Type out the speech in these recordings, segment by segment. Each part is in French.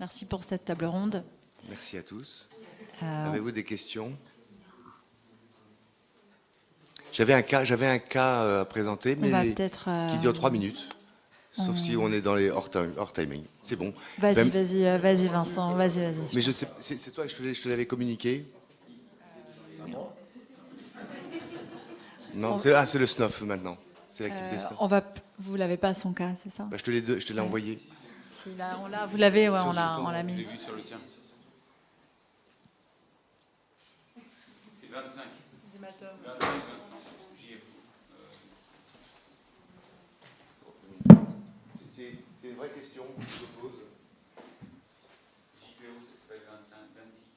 Merci pour cette table ronde. Merci à tous. Avez-vous des questions? J'avais un cas à présenter, mais qui dure 3 minutes. Sauf si on est dans les hors timing. C'est bon. Vas-y Vincent, vas-y. Mais je sais, c'est toi, je te l'avais communiqué. Non, c'est le snuff maintenant. C'est l'activité snuff. Vous l'avez pas son cas, c'est ça? Bah, je te l'ai envoyé. Si, vous l'avez, ouais, on l'a mis. Je l'ai vu sur le tien. C'est 25. 25, Vincent. C'est une vraie question que je pose. JPO, ça s'appelle 25, 26.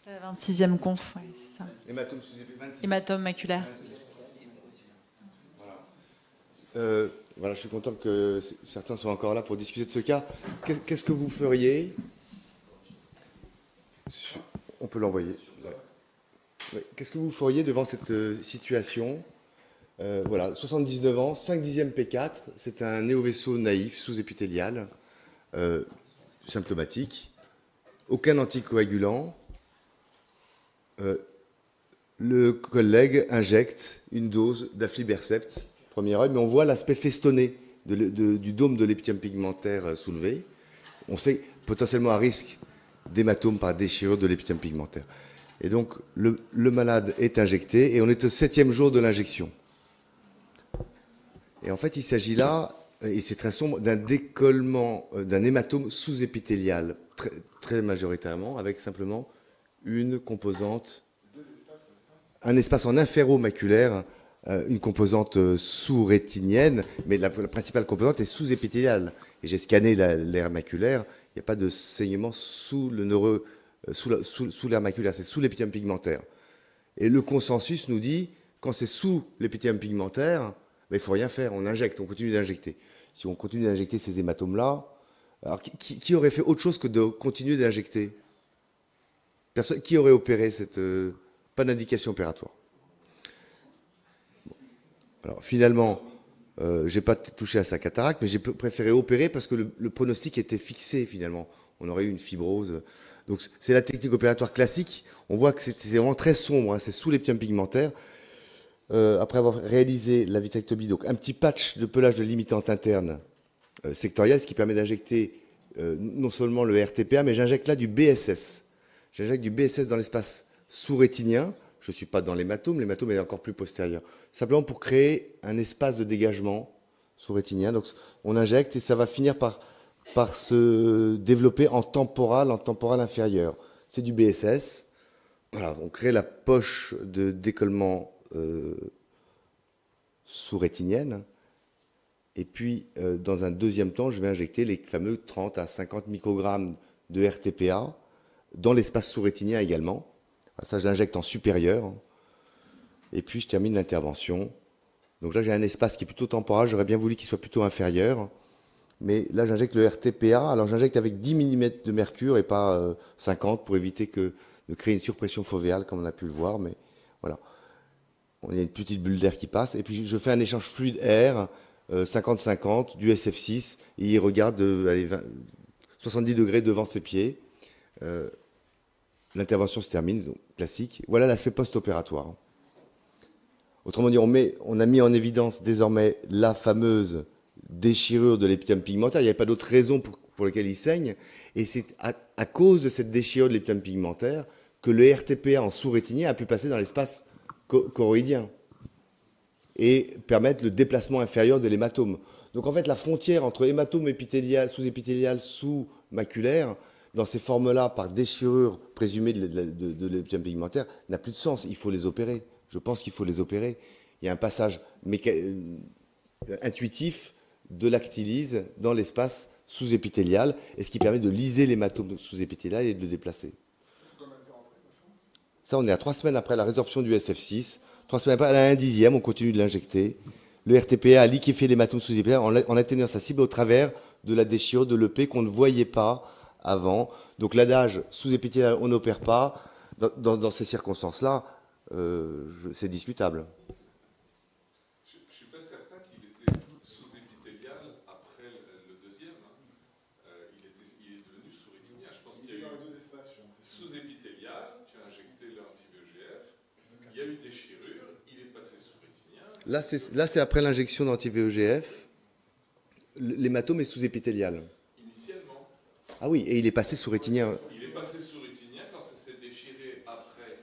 C'est la 26e conf, ouais, c'est ça. Hématome sous-épithélial. 26. Hématome maculaire. 26. Voilà. Voilà, je suis content que certains soient encore là pour discuter de ce cas. Qu'est-ce que vous feriez? On peut l'envoyer. Ouais. Qu'est-ce que vous feriez devant cette situation? Voilà, 79 ans, 5/10 P4, c'est un néovaisseau naïf, sous-épithélial, symptomatique, aucun anticoagulant. Le collègue injecte une dose d'aflibercept, premier œil, mais on voit l'aspect festonné du dôme de l'épithélium pigmentaire soulevé. On sait potentiellement à risque d'hématome par déchirure de l'épithélium pigmentaire. Et donc, le malade est injecté et on est au 7e jour de l'injection. Et en fait, il s'agit là, et c'est très sombre, d'un décollement, d'un hématome sous-épithélial, très majoritairement, avec simplement une composante, un espace en inféromaculaire, une composante sous-rétinienne, mais la principale composante est sous-épithéliale. Et j'ai scanné l'aire maculaire, il n'y a pas de saignement sous l'aire maculaire, c'est sous l'épithélium pigmentaire. Et le consensus nous dit, quand c'est sous l'épithélium pigmentaire, il ne faut rien faire, on injecte, on continue d'injecter. Si on continue d'injecter ces hématomes-là, alors qui aurait fait autre chose que de continuer d'injecter? Personne. Qui aurait opéré cette... pas d'indication opératoire. Bon. Alors finalement, je n'ai pas touché à sa cataracte, mais j'ai préféré opérer parce que le pronostic était fixé finalement. On aurait eu une fibrose. Donc c'est la technique opératoire classique. On voit que c'est vraiment très sombre, hein, c'est sous l'épithélium pigmentaire. Après avoir réalisé la vitrectomie, donc un petit patch de pelage de limitante interne sectorielle, ce qui permet d'injecter non seulement le RTPA, mais j'injecte là du BSS. J'injecte du BSS dans l'espace sous-rétinien. Je ne suis pas dans l'hématome est encore plus postérieur. Simplement pour créer un espace de dégagement sous-rétinien. Donc on injecte et ça va finir par se développer en temporal inférieur. C'est du BSS. Voilà, on crée la poche de décollement sous-rétinienne. Et puis, dans un deuxième temps, je vais injecter les fameux 30 à 50 microgrammes de RTPA dans l'espace sous-rétinien également. Alors ça, je l'injecte en supérieur. Et puis, je termine l'intervention. Donc là, j'ai un espace qui est plutôt temporal. J'aurais bien voulu qu'il soit plutôt inférieur. Mais là, j'injecte le RTPA. Alors, j'injecte avec 10 mm de mercure et pas 50 pour éviter de créer une surpression fovéale, comme on a pu le voir. Mais voilà. Il y a une petite bulle d'air qui passe. Et puis, je fais un échange fluide air, 50-50, du SF6. Et il regarde 70 degrés devant ses pieds. L'intervention se termine, donc, classique. Voilà l'aspect post-opératoire. Autrement dit, on a mis en évidence désormais la fameuse déchirure de l'épithélium pigmentaire. Il n'y avait pas d'autre raison pour laquelle il saigne. Et c'est à cause de cette déchirure de l'épithélium pigmentaire que le RTPA en sous-rétinien a pu passer dans l'espace choroïdien et permettre le déplacement inférieur de l'hématome. Donc en fait, la frontière entre hématome épithélial, sous-épithélial, sous-maculaire, dans ces formes-là, par déchirure présumée de l'épithélium pigmentaire, n'a plus de sens. Il faut les opérer. Je pense qu'il faut les opérer. Il y a un passage intuitif de l'actylyse dans l'espace sous-épithélial, et ce qui permet de liser l'hématome sous-épithélial et de le déplacer. Ça, on est à 3 semaines après la résorption du SF6. 3 semaines après, à la 1/10, on continue de l'injecter. Le RTPA a liquéfié l'hématome sous-épithélial en atteignant sa cible au travers de la déchirure de l'EP qu'on ne voyait pas avant. Donc l'adage sous-épithélial, on n'opère pas. Dans ces circonstances-là, c'est discutable. Je ne suis pas certain qu'il était sous-épithélial après le deuxième. Hein. Il Là, c'est après l'injection d'anti-VEGF. L'hématome est sous-épithélial. Initialement, Ah oui, et il est passé sous rétinien. il est passé sous rétinien quand ça s'est déchiré après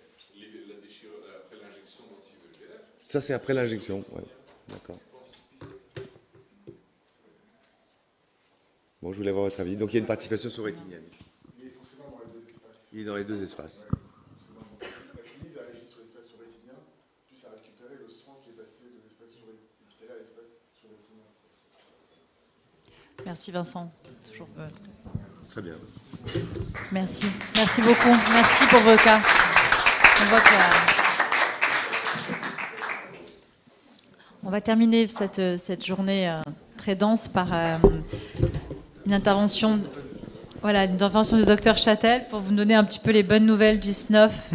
après l'injection d'anti-VEGF. Ça, c'est après l'injection. Ouais. D'accord. Bon, je voulais avoir votre avis. Donc, il y a une participation sous rétinienne. Il est forcément dans les deux espaces. Il est dans les deux espaces. L'actinique a réagi sur l'espace sous-rétinien, puis ça a récupéré le sang qui est passé de l'espace sous-épithélial à l'espace sous-rétinien. Merci Vincent. Toujours, Très bien. merci. Merci beaucoup. Merci pour vos cas. On voit que on va terminer cette journée très dense par une intervention du docteur Châtel pour vous donner un petit peu les bonnes nouvelles du SNOF,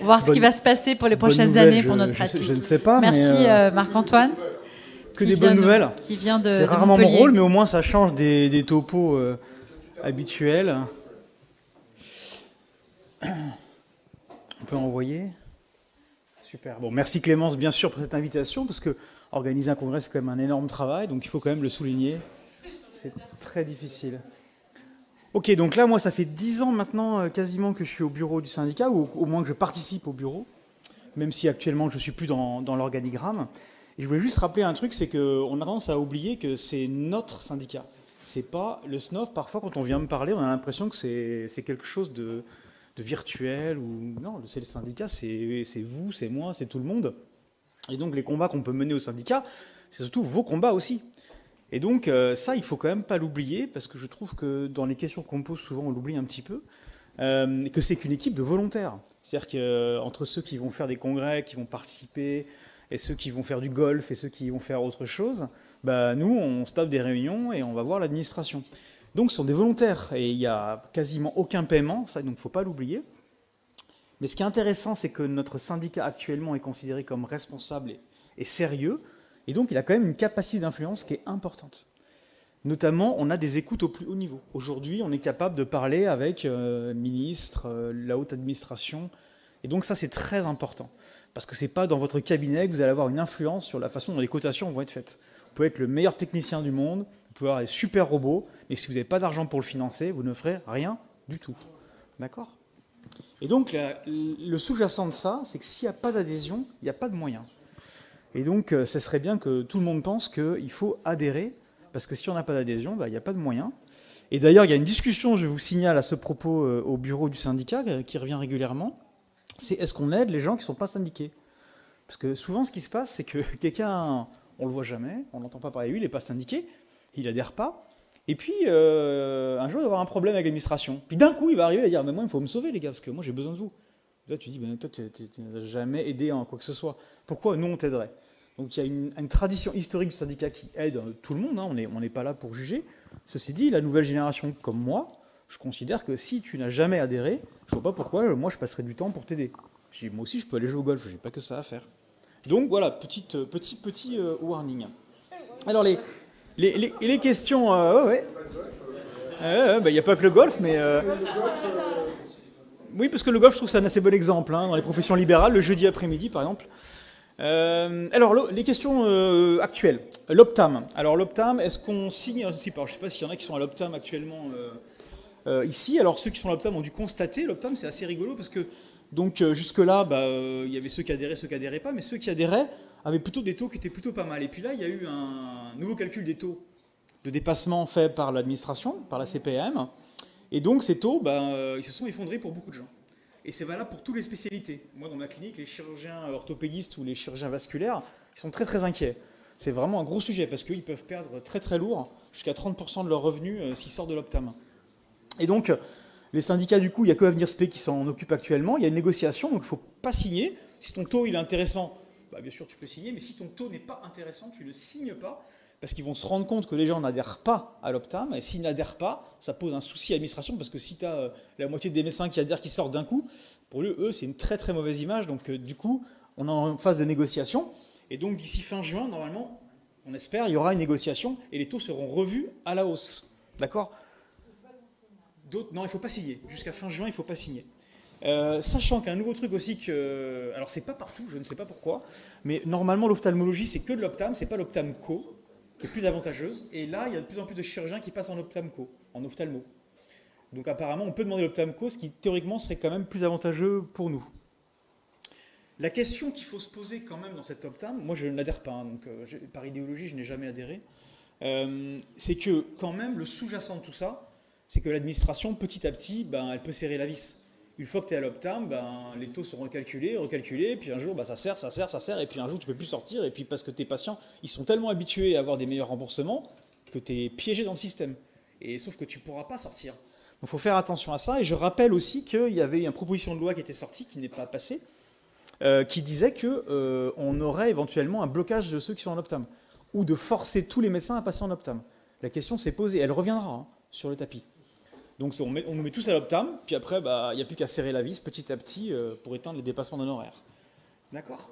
voir ce qui va se passer pour les prochaines années pour notre pratique. Je ne sais pas, merci Marc-Antoine. Que des bonnes nouvelles. C'est rarement mon rôle, mais au moins ça change des topos habituels. On peut envoyer. Super. Bon, merci Clémence, bien sûr, pour cette invitation, parce que organiser un congrès, c'est quand même un énorme travail, donc il faut quand même le souligner. C'est très difficile. Ok, donc là, moi, ça fait 10 ans maintenant, quasiment, que je suis au bureau du syndicat, ou au moins que je participe au bureau, même si actuellement, je ne suis plus dans l'organigramme. Et je voulais juste rappeler un truc, c'est qu'on a tendance à oublier que c'est notre syndicat. C'est pas le SNOF. Parfois, quand on vient me parler, on a l'impression que c'est quelque chose de virtuel. Ou non, c'est le syndicat, c'est vous, c'est moi, c'est tout le monde. Et donc, les combats qu'on peut mener au syndicat, c'est surtout vos combats aussi. Et donc, ça, il faut quand même pas l'oublier, parce que je trouve que dans les questions qu'on me pose, souvent, on l'oublie un petit peu, que c'est qu'une équipe de volontaires. C'est-à-dire qu'entre ceux qui vont faire des congrès, qui vont participer, et ceux qui vont faire du golf, et ceux qui vont faire autre chose, bah, nous, on se tape des réunions et on va voir l'administration. Donc, ce sont des volontaires, et il n'y a quasiment aucun paiement, ça, donc il ne faut pas l'oublier. Mais ce qui est intéressant, c'est que notre syndicat actuellement est considéré comme responsable et sérieux, et donc il a quand même une capacité d'influence qui est importante. Notamment, on a des écoutes au plus haut niveau. Aujourd'hui, on est capable de parler avec ministre, la haute administration, et donc ça, c'est très important. Parce que ce n'est pas dans votre cabinet que vous allez avoir une influence sur la façon dont les cotations vont être faites. Vous pouvez être le meilleur technicien du monde, vous pouvez avoir des super robots, mais si vous n'avez pas d'argent pour le financer, vous ne ferez rien du tout. D'accord ? Et donc, le sous-jacent de ça, c'est que s'il n'y a pas d'adhésion, il n'y a pas de moyens. Et donc, ce serait bien que tout le monde pense qu'il faut adhérer, parce que si on n'a pas d'adhésion, bah, il n'y a pas de moyens. Et d'ailleurs, il y a une discussion, je vous signale à ce propos, au bureau du syndicat, qui revient régulièrement, c'est est-ce qu'on aide les gens qui ne sont pas syndiqués ? Parce que souvent, ce qui se passe, c'est que quelqu'un, on ne le voit jamais, on n'entend pas parler de lui, il n'est pas syndiqué, il n'adhère pas, et puis un jour, il va avoir un problème avec l'administration. Puis d'un coup, il va arriver à dire « Mais moi, il faut me sauver, les gars, parce que moi, j'ai besoin de vous. » Là, tu dis « Toi, tu n'as jamais aidé en quoi que ce soit. Pourquoi nous, on t'aiderait ?» Donc, il y a une tradition historique du syndicat qui aide tout le monde, hein, on n'est pas là pour juger. Ceci dit, la nouvelle génération, comme moi, je considère que si tu n'as jamais adhéré, je ne vois pas pourquoi moi, je passerai du temps pour t'aider. Moi aussi, je peux aller jouer au golf, je n'ai pas que ça à faire. Donc, voilà, petit warning. Alors, les questions... ouais. Il n'y a pas que le golf, mais... Oui, parce que le golf, je trouve que c'est un assez bon exemple, hein, dans les professions libérales, le jeudi après-midi, par exemple. Alors, les questions actuelles. L'Optam. Alors, l'Optam, est-ce qu'on signe aussi? Je ne sais pas s'il y en a qui sont à l'Optam actuellement ici. Alors, ceux qui sont à l'Optam ont dû constater. L'Optam, c'est assez rigolo parce que, donc, jusque-là, il y avait ceux qui adhéraient, ceux qui n'adhéraient pas, mais ceux qui adhéraient avaient plutôt des taux qui étaient plutôt pas mal. Et puis là, il y a eu un nouveau calcul des taux de dépassement fait par l'administration, par la CPAM. Et donc, ces taux, ils se sont effondrés pour beaucoup de gens. Et c'est valable pour toutes les spécialités. Moi, dans ma clinique, les chirurgiens orthopédistes ou les chirurgiens vasculaires, ils sont très très inquiets. C'est vraiment un gros sujet parce qu'ils peuvent perdre très très lourd, jusqu'à 30% de leurs revenus s'ils sortent de l'Optam. Et donc, les syndicats, du coup, il n'y a que Avenir Spé qui s'en occupe actuellement. Il y a une négociation, donc il ne faut pas signer. Si ton taux il est intéressant, bien sûr tu peux signer, mais si ton taux n'est pas intéressant, tu ne signes pas, parce qu'ils vont se rendre compte que les gens n'adhèrent pas à l'Optam, et s'ils n'adhèrent pas, ça pose un souci à l'administration, parce que si tu as la moitié des médecins qui adhèrent, qui sortent d'un coup, pour eux, c'est une très très mauvaise image, donc du coup, on est en phase de négociation, et donc d'ici fin juin, normalement, on espère, il y aura une négociation, et les taux seront revus à la hausse, d'accord ? Non, il ne faut pas signer, jusqu'à fin juin, il ne faut pas signer. Sachant qu'un nouveau truc aussi que... Alors c'est pas partout, je ne sais pas pourquoi, mais normalement l'ophtalmologie c'est que de l'ophthalme, c'est pas l'ophtalmco, qui est plus avantageuse. Et là, il y a de plus en plus de chirurgiens qui passent en ophtalmco, en ophtalmo. Donc apparemment, on peut demander l'ophtalmco, ce qui théoriquement serait quand même plus avantageux pour nous. La question qu'il faut se poser quand même dans cet ophtalme, moi je n'adhère pas, hein, donc par idéologie je n'ai jamais adhéré, c'est que quand même le sous-jacent de tout ça, c'est que l'administration petit à petit, ben, elle peut serrer la vis. Une fois que tu es à l'ophtalme, ben, les taux seront recalculés, puis un jour ben, ça serre, et puis un jour tu ne peux plus sortir, et puis parce que tes patients, ils sont tellement habitués à avoir des meilleurs remboursements que tu es piégé dans le système. Et sauf que tu ne pourras pas sortir. Donc il faut faire attention à ça, et je rappelle aussi qu'il y avait une proposition de loi qui était sortie, qui n'est pas passée, qui disait qu'on aurait éventuellement un blocage de ceux qui sont en ophtalme, ou de forcer tous les médecins à passer en ophtalme. La question s'est posée, elle reviendra hein, sur le tapis. Donc on nous met tous à l'ophtalme, puis après, il n'y a plus qu'à serrer la vis petit à petit pour éteindre les dépassements d'honoraires. D'accord ?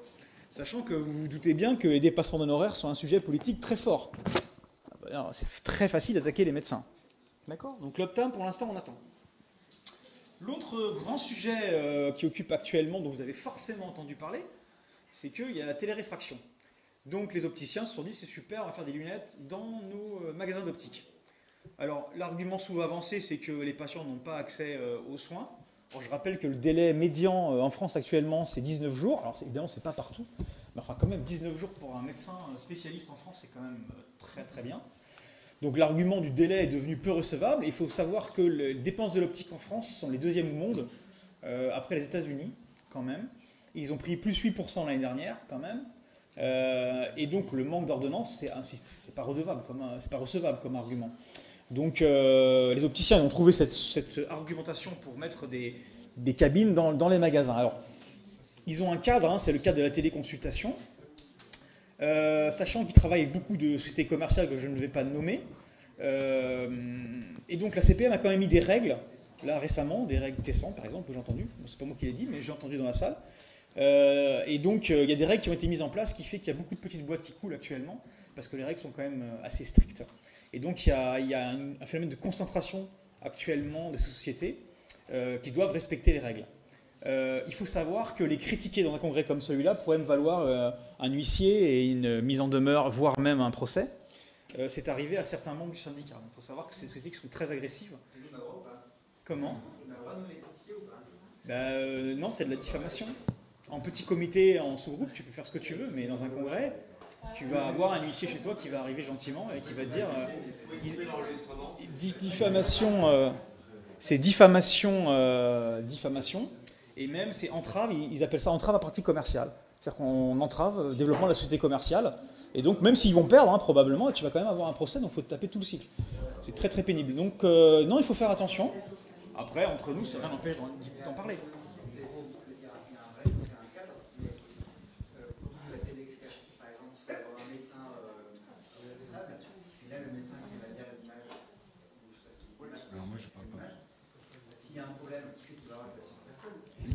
Sachant que vous vous doutez bien que les dépassements d'honoraires sont un sujet politique très fort. C'est très facile d'attaquer les médecins. D'accord ? Donc l'ophtalme, pour l'instant, on attend. L'autre grand sujet qui occupe actuellement, dont vous avez forcément entendu parler, c'est qu'il y a la téléréfraction. Donc les opticiens se sont dit, c'est super, on va faire des lunettes dans nos magasins d'optique. Alors l'argument souvent avancé, c'est que les patients n'ont pas accès aux soins. Alors, je rappelle que le délai médian en France actuellement, c'est 19 jours. Alors évidemment, c'est pas partout, mais enfin quand même 19 jours pour un médecin spécialiste en France, c'est quand même très très bien. Donc l'argument du délai est devenu peu recevable. Et il faut savoir que les dépenses de l'optique en France sont les deuxièmes au monde, après les États-Unis, quand même. Ils ont pris plus 8% l'année dernière, quand même. Et donc le manque d'ordonnances, c'est pas redevable, c'est pas recevable comme argument. Donc les opticiens ont trouvé cette argumentation pour mettre des cabines dans les magasins. Alors, ils ont un cadre, hein, c'est le cadre de la téléconsultation. Sachant qu'ils travaillent avec beaucoup de sociétés commerciales que je ne vais pas nommer. Et donc la CPM a quand même mis des règles, là récemment, des règles Tessan par exemple, que j'ai entendu. C'est pas moi qui l'ai dit, mais j'ai entendu dans la salle. Et donc il y a des règles qui ont été mises en place, qui fait qu'il y a beaucoup de petites boîtes qui coulent actuellement, parce que les règles sont quand même assez strictes. Et donc il y a un phénomène de concentration actuellement des sociétés qui doivent respecter les règles. Il faut savoir que les critiquer dans un congrès comme celui-là pourrait me valoir un huissier et une mise en demeure, voire même un procès. C'est arrivé à certains membres du syndicat. Il faut savoir que c'est des sociétés qui sont très agressives. Comment ? Non, c'est de la diffamation. En petit comité, en sous-groupe, tu peux faire ce que tu veux, mais dans un congrès, tu vas avoir un huissier chez toi qui va arriver gentiment et qui va te dire diffamation, c'est diffamation, et même c'est entrave, ils appellent ça entrave à pratique commerciale. C'est-à-dire qu'on entrave le développement de la société commerciale, et donc même s'ils vont perdre, hein, probablement, tu vas quand même avoir un procès, donc il faut te taper tout le cycle. C'est très très pénible. Donc non, il faut faire attention. Après, entre nous, ça rien n'empêche d'en parler.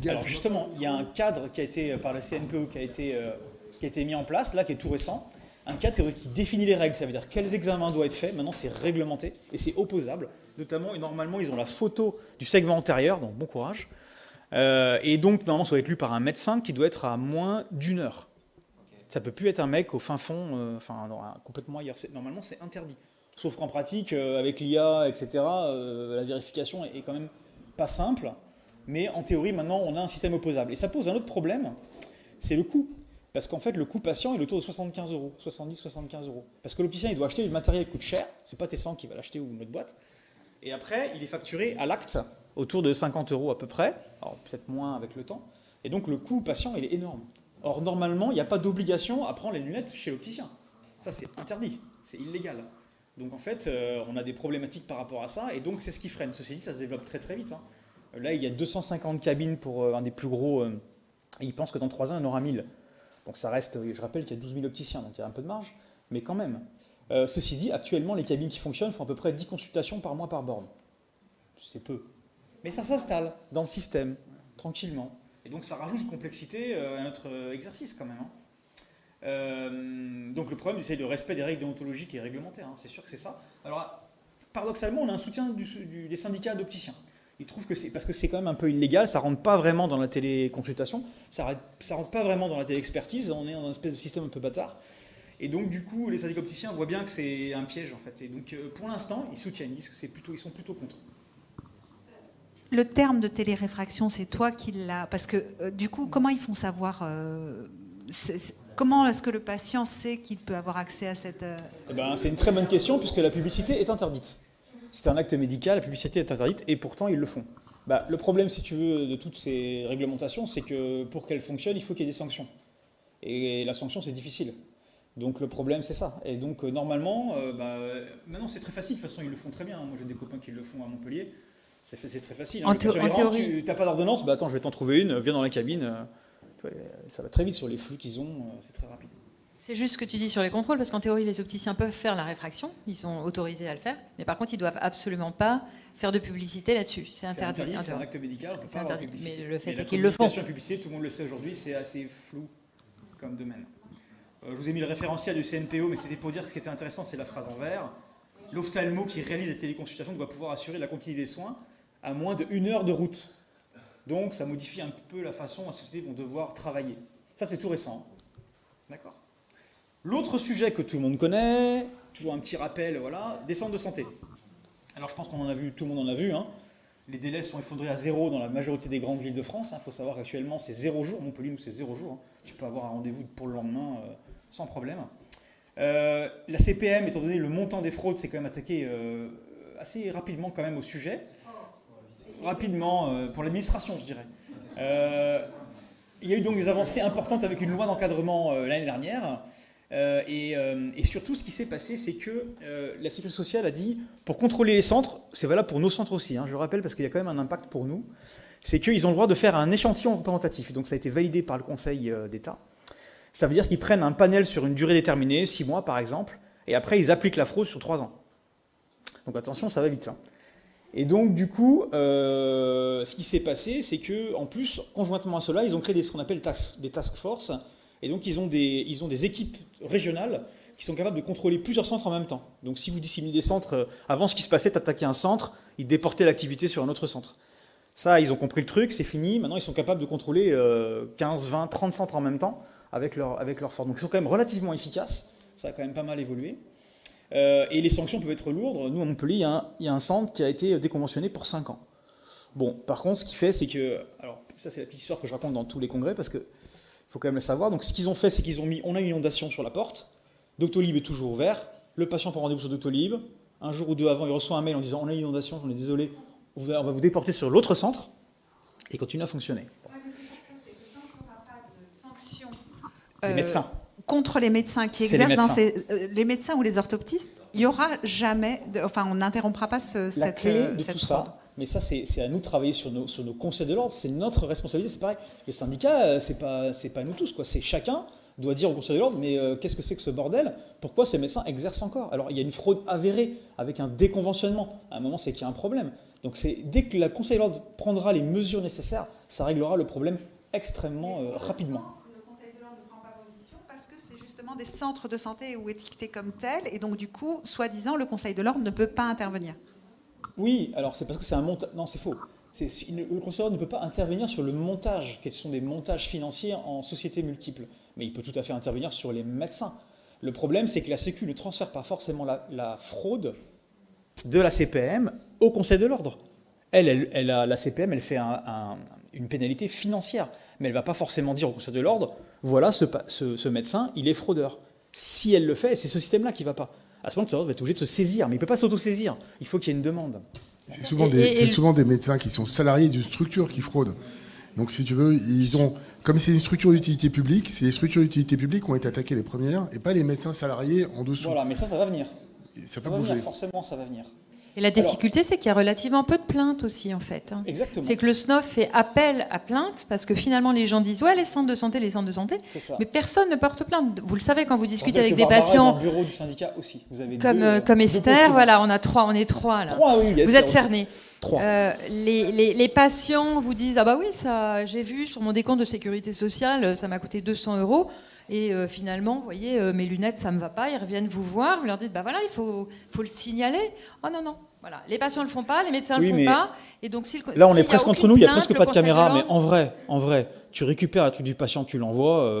Alors justement, il y a un cadre qui a été, par la CNPE, qui a été mis en place, là, qui est tout récent. Un cadre qui définit les règles, ça veut dire quels examens doivent être faits. Maintenant, c'est réglementé et c'est opposable. Notamment, et normalement, ils ont la photo du segment antérieur, donc bon courage. Et donc, normalement, ça doit être lu par un médecin qui doit être à moins d'1 heure. Ça ne peut plus être un mec au fin fond, complètement ailleurs. Normalement, c'est interdit. Sauf qu'en pratique, avec l'IA, etc., la vérification est quand même pas simple. Mais en théorie, maintenant, on a un système opposable. Et ça pose un autre problème, c'est le coût. Parce qu'en fait, le coût patient est autour de 75 €, 70-75 €. Parce que l'opticien, il doit acheter du matériel qui coûte cher. C'est pas Tessan qui va l'acheter ou une autre boîte. Et après, il est facturé à l'acte, autour de 50 € à peu près. Alors peut-être moins avec le temps. Et donc, le coût patient, il est énorme. Or, normalement, il n'y a pas d'obligation à prendre les lunettes chez l'opticien. Ça, c'est interdit. C'est illégal. Donc, en fait, on a des problématiques par rapport à ça. Et donc, c'est ce qui freine. Ceci dit, ça se développe très très vite. Hein. Là, il y a 250 cabines pour un des plus gros. Et ils pensent que dans 3 ans, il y en aura 1000. Donc ça reste, je rappelle qu'il y a 12 000 opticiens, donc il y a un peu de marge, mais quand même. Ceci dit, actuellement, les cabines qui fonctionnent font à peu près 10 consultations par mois par borne. C'est peu. Mais ça s'installe dans le système, tranquillement. Et donc ça rajoute une complexité à notre exercice quand même. Hein. Donc le problème, c'est le respect des règles déontologiques et réglementaires, hein. C'est sûr que c'est ça. Alors, paradoxalement, on a un soutien des syndicats d'opticiens. Ils trouvent que c'est parce que c'est quand même un peu illégal, ça rentre pas vraiment dans la téléconsultation, ça rentre pas vraiment dans la téléexpertise, on est dans un espèce de système un peu bâtard. Et donc du coup, les syndicats opticiens voient bien que c'est un piège en fait. Et donc pour l'instant, ils soutiennent, ils disent que ils sont plutôt contre. Le terme de téléréfraction, c'est toi qui l'as. Parce que du coup, comment ils font savoir comment est-ce que le patient sait qu'il peut avoir accès à cette... Eh ben, c'est une très bonne question puisque la publicité est interdite. C'est un acte médical, la publicité est interdite et pourtant ils le font. Le problème, si tu veux, de toutes ces réglementations, c'est que pour qu'elles fonctionnent, il faut qu'il y ait des sanctions. Et la sanction, c'est difficile. Donc le problème, c'est ça. Et donc normalement, maintenant c'est très facile, de toute façon ils le font très bien. Moi j'ai des copains qui le font à Montpellier. C'est très facile. En théorie. Tu n'as pas d'ordonnance, attends, je vais t'en trouver une, viens dans la cabine. Ça va très vite sur les flux qu'ils ont, c'est très rapide. C'est juste ce que tu dis sur les contrôles, parce qu'en théorie, les opticiens peuvent faire la réfraction, ils sont autorisés à le faire, mais par contre, ils doivent absolument pas faire de publicité là-dessus. C'est interdit. C'est un acte médical, on peut pas avoir de publicité. Mais le fait est qu'ils le font. La publicité, tout le monde le sait aujourd'hui, c'est assez flou comme domaine. Je vous ai mis le référentiel du CNPO, mais c'était pour dire que ce qui était intéressant, c'est la phrase en vert. L'ophtalmo qui réalise les téléconsultations doit pouvoir assurer la continuité des soins à moins de 1 heure de route. Donc ça modifie un peu la façon dont les sociétés vont devoir travailler. Ça, c'est tout récent. D'accord. L'autre sujet que tout le monde connaît, toujours un petit rappel, voilà, des centres de santé. Alors je pense qu'on en a vu, tout le monde en a vu, hein. Les délais sont effondrés à 0 dans la majorité des grandes villes de France. Il faut savoir qu'actuellement c'est 0 jours. Montpellier, nous c'est 0 jours. Hein. Tu peux avoir un rendez-vous pour le lendemain sans problème. La CPM, étant donné le montant des fraudes, s'est quand même attaqué assez rapidement quand même au sujet. Rapidement, pour l'administration, je dirais. Il y a eu donc des avancées importantes avec une loi d'encadrement l'année dernière. Et surtout, ce qui s'est passé, c'est que la Sécurité sociale a dit, pour contrôler les centres, c'est valable pour nos centres aussi, hein, je le rappelle, parce qu'il y a quand même un impact pour nous, c'est qu'ils ont le droit de faire un échantillon représentatif. Donc ça a été validé par le Conseil d'État. Ça veut dire qu'ils prennent un panel sur une durée déterminée, 6 mois par exemple, et après ils appliquent la fraude sur 3 ans. Donc attention, ça va vite ça. Et donc, du coup, ce qui s'est passé, c'est qu'en plus, conjointement à cela, ils ont créé ce qu'on appelle des task force. Et donc, ils ont des équipes régionales qui sont capables de contrôler plusieurs centres en même temps. Donc, si vous disséminez des centres, avant ce qui se passait, t'attaquais un centre, ils déportaient l'activité sur un autre centre. Ça, ils ont compris le truc, c'est fini. Maintenant, ils sont capables de contrôler 15, 20, 30 centres en même temps avec leur force. Donc, ils sont quand même relativement efficaces. Ça a quand même pas mal évolué. Et les sanctions peuvent être lourdes. Nous, à Montpellier, il y a un centre qui a été déconventionné pour 5 ans. Bon, par contre, ce qu'il fait, c'est que... Alors, ça, c'est la petite histoire que je raconte dans tous les congrès, parce qu'il faut quand même le savoir. Donc, ce qu'ils ont fait, c'est qu'ils ont mis... On a une inondation sur la porte. Doctolib est toujours ouvert. Le patient prend rendez-vous sur Doctolib. Un jour ou deux avant, il reçoit un mail en disant « On a une inondation, on est désolé, on va vous déporter sur l'autre centre. » Et continue à fonctionner. Oui, mais c'est pour ça, c'est que tant qu'il n'y aura pas de sanctions... Les médecins. Contre les médecins qui exercent les médecins ou les orthoptistes, il n'y aura jamais, on n'interrompra pas la clé de tout ça. Mais ça, c'est à nous de travailler sur nos conseils de l'ordre. C'est notre responsabilité. C'est pareil. Le syndicat, c'est pas nous tous, quoi. C'est chacun doit dire au conseil de l'ordre, mais qu'est-ce que c'est que ce bordel? Pourquoi ces médecins exercent encore? Alors, il y a une fraude avérée avec un déconventionnement. À un moment, c'est qu'il y a un problème. Donc, dès que le conseil de l'ordre prendra les mesures nécessaires, ça réglera le problème extrêmement rapidement. Des centres de santé ou étiquetés comme tels, et donc du coup, soi-disant, le Conseil de l'ordre ne peut pas intervenir. Oui, alors c'est parce que c'est un montage... Non, c'est faux. Le Conseil de l'ordre ne peut pas intervenir sur le montage, qui sont des montages financiers en sociétés multiples. Mais il peut tout à fait intervenir sur les médecins. Le problème, c'est que la Sécu ne transfère pas forcément la fraude de la CPM au Conseil de l'ordre. La CPM, elle fait une pénalité financière, mais elle ne va pas forcément dire au Conseil de l'ordre voilà, ce médecin, il est fraudeur. Si elle le fait, c'est ce système-là qui ne va pas. À ce moment, le va être obligé de se saisir, mais il ne peut pas s'auto-saisir. Il faut qu'il y ait une demande. C'est souvent des médecins qui sont salariés d'une structure qui fraudent. Donc, si tu veux, comme c'est une structure d'utilité publique, c'est les structures d'utilité publique qui ont été attaquées les premières, et pas les médecins salariés en dessous. Voilà, mais ça va venir. Ça peut bouger. Forcément, ça va venir. Et la difficulté, c'est qu'il y a relativement peu de plaintes aussi, en fait. Hein. Exactement. C'est que le SNOF fait appel à plainte, parce que finalement, les gens disent « Ouais, les centres de santé, mais personne ne porte plainte. Vous le savez, quand vous discutez avec des patients... Dans le bureau du syndicat aussi. Vous avez comme Esther, voilà, on est trois, là. 3, oui. Vous êtes cernés. 3. Les patients vous disent « Ah bah oui, ça, j'ai vu sur mon décompte de sécurité sociale, ça m'a coûté 200 €. Et finalement, vous voyez, mes lunettes, ça ne me va pas. Ils reviennent vous voir. Vous leur dites, bah voilà, il faut le signaler. Oh non. Voilà. Les patients ne le font pas, les médecins ne le font pas. Et donc, là, on est presque entre nous, il n'y a presque pas de caméra, mais en vrai, tu récupères un truc du patient, tu l'envoies,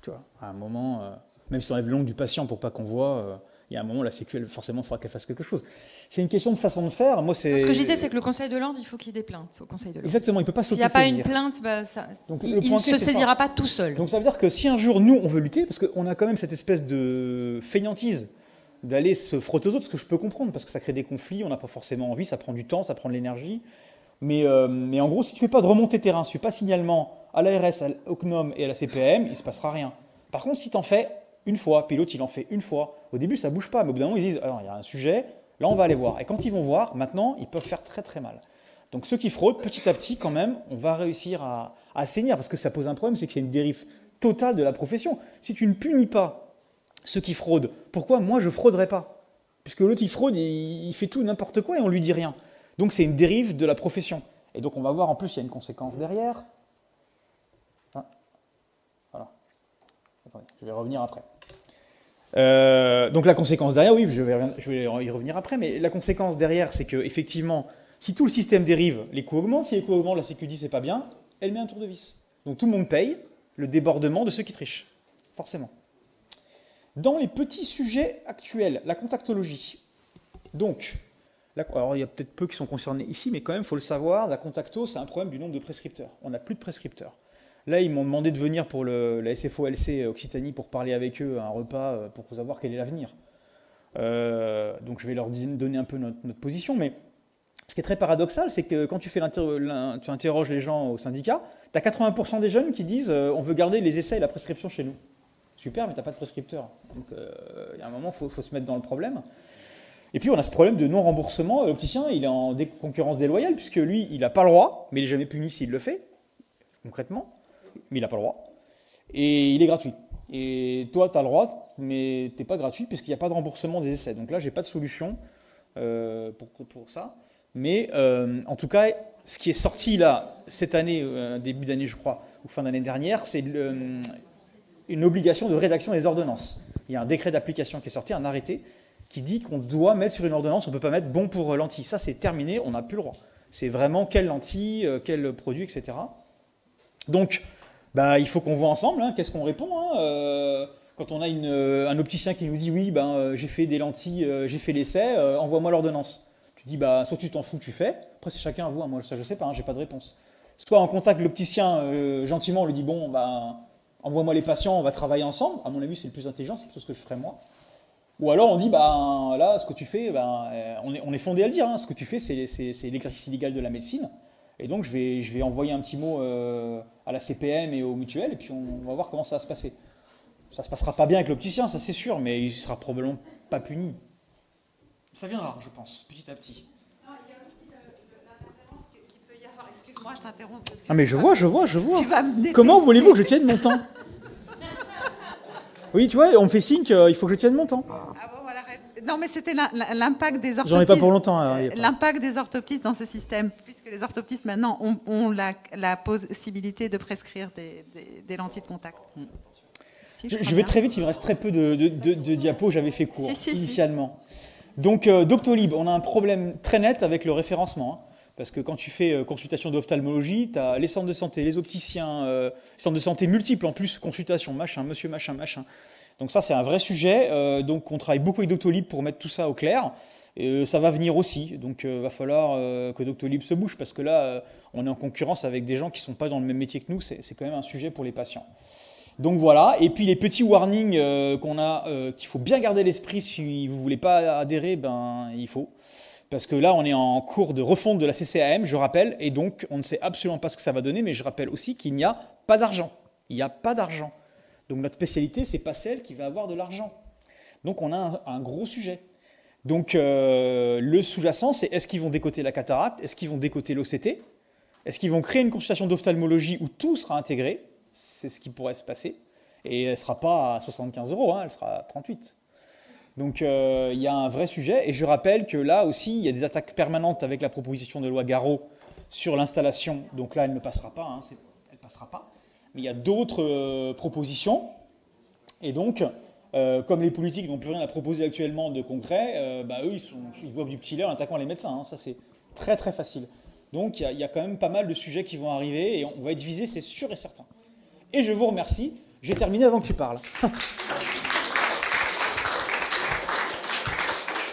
tu vois, à un moment, même si on enlève le nom du patient pour pas qu'on voit, il y a un moment, la Sécu, forcément, il faudra qu'elle fasse quelque chose. C'est une question de façon de faire. Moi, ce que je disais, c'est que le Conseil de l'ordre, il faut qu'il y ait des plaintes au Conseil de l'ordre. Exactement, il ne peut pas s'autosaisir. S'il n'y a pas une plainte, il ne se saisira pas tout seul. Donc ça veut dire que si un jour, nous, on veut lutter, parce qu'on a quand même cette espèce de fainéantise d'aller se frotter aux autres, ce que je peux comprendre, parce que ça crée des conflits, on n'a pas forcément envie, ça prend du temps, ça prend de l'énergie. Mais en gros, si tu ne fais pas de remontée terrain, si tu ne fais pas signalement à l'ARS, au CNOM et à la CPM, il ne se passera rien. Par contre, si tu en fais une fois, pilote, il en fait une fois, au début, ça ne bouge pas, mais au bout d'un moment, ils disent, alors, il y a un sujet, là, on va aller voir. Et quand ils vont voir, maintenant, ils peuvent faire très très mal. Donc ceux qui fraudent, petit à petit, quand même, on va réussir à assainir, parce que ça pose un problème, c'est que c'est une dérive totale de la profession. Si tu ne punis pas ceux qui fraudent, pourquoi moi je frauderais pas? Puisque l'autre il fraude, il fait tout n'importe quoi et on lui dit rien. Donc c'est une dérive de la profession. Et donc on va voir en plus il y a une conséquence derrière. Ah. Voilà. Attendez, je vais revenir après. Donc la conséquence derrière, oui, je vais y revenir après, mais la conséquence derrière, c'est que effectivement, si tout le système dérive, les coûts augmentent. Si les coûts augmentent, la Sécu dit c'est pas bien, elle met un tour de vis. Donc tout le monde paye le débordement de ceux qui trichent, forcément. Dans les petits sujets actuels, la contactologie. Donc, alors il y a peut-être peu qui sont concernés ici, mais quand même, il faut le savoir, la contacto, c'est un problème du nombre de prescripteurs. On n'a plus de prescripteurs. Là, ils m'ont demandé de venir pour la SFOLC Occitanie pour parler avec eux à un repas pour savoir quel est l'avenir. Donc je vais leur donner un peu notre position, mais ce qui est très paradoxal, c'est que quand tu interroges les gens au syndicat, tu as 80% des jeunes qui disent on veut garder les essais et la prescription chez nous. Super, mais tu n'as pas de prescripteur. Donc il y a un moment, il faut se mettre dans le problème. Et puis on a ce problème de non-remboursement. L'opticien, il est en concurrence déloyale, puisque lui, il n'a pas le droit, mais il n'est jamais puni s'il le fait, concrètement, mais il n'a pas le droit. Et il est gratuit. Et toi, tu as le droit, mais tu n'es pas gratuit, puisqu'il n'y a pas de remboursement des essais. Donc là, je n'ai pas de solution pour ça. Mais en tout cas, ce qui est sorti là, cette année, début d'année, je crois, ou fin d'année dernière, c'est une obligation de rédaction des ordonnances. Il y a un décret d'application qui est sorti, un arrêté, qui dit qu'on doit mettre sur une ordonnance, on ne peut pas mettre bon pour lentilles. Ça, c'est terminé, on n'a plus le droit. C'est vraiment quelle lentille, quel produit, etc. Donc, il faut qu'on voit ensemble, hein, qu'est-ce qu'on répond. Quand on a un opticien qui nous dit « oui, j'ai fait des lentilles, j'ai fait l'essai, envoie-moi l'ordonnance ». Tu dis « soit tu t'en fous, tu fais ». Après, c'est chacun à vous, hein, moi ça je ne sais pas, j'ai pas de réponse. Soit on contacte l'opticien gentiment, on lui dit « bon, envoie-moi les patients, on va travailler ensemble ». À mon avis, c'est le plus intelligent, c'est plutôt ce que je ferais moi. Ou alors on dit, là, ce que tu fais, on est fondé à le dire, hein, ce que tu fais, c'est l'exercice illégal de la médecine. Et donc, je vais envoyer un petit mot à la CPM et aux mutuelles, et puis on va voir comment ça va se passer. Ça ne se passera pas bien avec l'opticien, ça c'est sûr, mais il ne sera probablement pas puni. Ça viendra, je pense, petit à petit. Non, il y a aussi l'interférence qu'il peut y avoir. Excuse-moi, je t'interromps. Ah mais je vois. Tu vas me Comment voulez-vous que je tienne mon temps? Oui, tu vois, on me fait signe qu'il faut que je tienne mon temps. Ah bon, voilà, arrête. Non, mais c'était l'impact des orthoptistes. J'en ai pas pour longtemps. L'impact des orthoptistes dans ce système, puisque les orthoptistes maintenant ont la possibilité de prescrire des lentilles de contact. Si, je vais très vite, il me reste très peu de diapos, j'avais fait court initialement. Donc, Doctolib, on a un problème très net avec le référencement. Hein. Parce que quand tu fais consultation d'ophtalmologie, tu as les centres de santé, les opticiens, les centres de santé multiples en plus, consultation, machin, monsieur, machin. Donc ça, c'est un vrai sujet. Donc on travaille beaucoup avec Doctolib pour mettre tout ça au clair. Et ça va venir aussi. Donc il va falloir que Doctolib se bouge parce que là, on est en concurrence avec des gens qui ne sont pas dans le même métier que nous. C'est quand même un sujet pour les patients. Donc voilà. Et puis les petits warnings qu'on a, qu'il faut bien garder à l'esprit si vous ne voulez pas adhérer, il faut. Parce que là, on est en cours de refonte de la CCAM, je rappelle, et donc on ne sait absolument pas ce que ça va donner, mais je rappelle aussi qu'il n'y a pas d'argent. Il n'y a pas d'argent. Donc notre spécialité, ce n'est pas celle qui va avoir de l'argent. Donc on a un gros sujet. Donc le sous-jacent, c'est est-ce qu'ils vont décoter la cataracte? Est-ce qu'ils vont décoter l'OCT? Est-ce qu'ils vont créer une consultation d'ophtalmologie où tout sera intégré? C'est ce qui pourrait se passer. Et elle ne sera pas à 75 €, hein, elle sera à 38. Donc il y a un vrai sujet, et je rappelle que là aussi, il y a des attaques permanentes avec la proposition de loi Garot sur l'installation. Donc là, elle ne passera pas, hein, elle passera pas. Mais il y a d'autres propositions, et donc, comme les politiques n'ont plus rien à proposer actuellement de concret, eux, ils boivent du petit lait en attaquant les médecins. Hein. Ça, c'est très très facile. Donc il y a quand même pas mal de sujets qui vont arriver et on va être visé, c'est sûr et certain. Et je vous remercie. J'ai terminé avant que tu parles.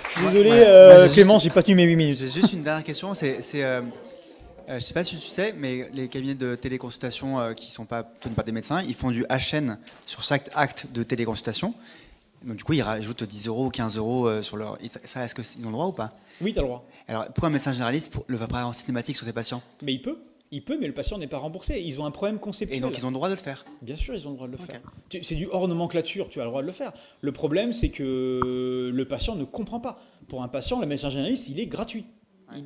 Je suis désolé, Clément, j'ai pas tenu mes 8 minutes. J'ai juste une dernière question. Je ne sais pas si tu sais, mais les cabinets de téléconsultation qui ne sont pas tenus par des médecins, ils font du HN sur chaque acte de téléconsultation. Donc du coup, ils rajoutent 10 euros ou 15 euros sur leur... Ça, est-ce qu'ils ont le droit ou pas? Oui, tu as le droit. Alors, pourquoi un médecin généraliste ne va pas en cinématique sur ses patients? Mais il peut, mais le patient n'est pas remboursé. Ils ont un problème conceptuel. Et donc, ils ont le droit de le faire? Bien sûr, ils ont le droit de le faire. C'est du hors nomenclature, tu as le droit de le faire. Le problème, c'est que le patient ne comprend pas. Pour un patient, le médecin généraliste, il est gratuit.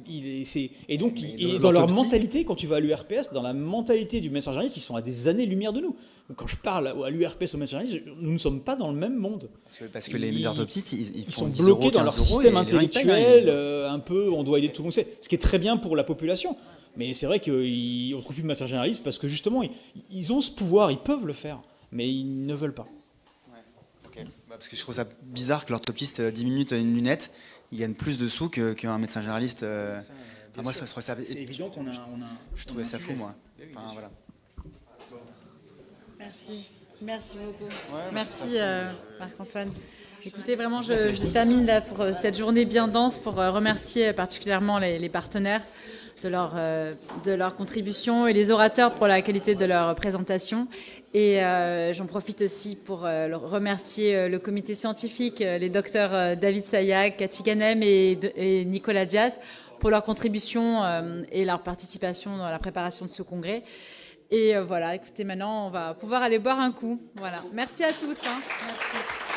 Et donc, dans leur mentalité, quand tu vas à l'URPS, dans la mentalité du médecin généraliste, ils sont à des années-lumière de nous. Donc, quand je parle à l'URPS au médecin généraliste, nous ne sommes pas dans le même monde. Parce que les orthoptistes, ils sont bloqués dans leur système intellectuel, un peu, on doit aider tout le monde. Ce qui est très bien pour la population. Mais c'est vrai qu'on ne trouve plus de médecin généraliste parce que justement, ils ont ce pouvoir, ils peuvent le faire, mais ils ne veulent pas. Ouais. Parce que je trouve ça bizarre que l'orthoptiste 10 minutes à une lunette, il gagne plus de sous qu'un médecin généraliste. Moi, ça, c'est évident qu'on a. Je trouvais ça fou, moi. Enfin, voilà. Merci beaucoup. Ouais, merci Marc-Antoine. Écoutez, vraiment, je termine là pour cette journée bien dense pour remercier particulièrement les partenaires de leur contribution et les orateurs pour la qualité de leur présentation. Et j'en profite aussi pour remercier le comité scientifique, les docteurs David Sayac, Cathy Ganem et Nicolas Diaz pour leur contribution et leur participation dans la préparation de ce congrès. Et voilà, écoutez, maintenant, on va pouvoir aller boire un coup. Voilà. Merci à tous. Merci.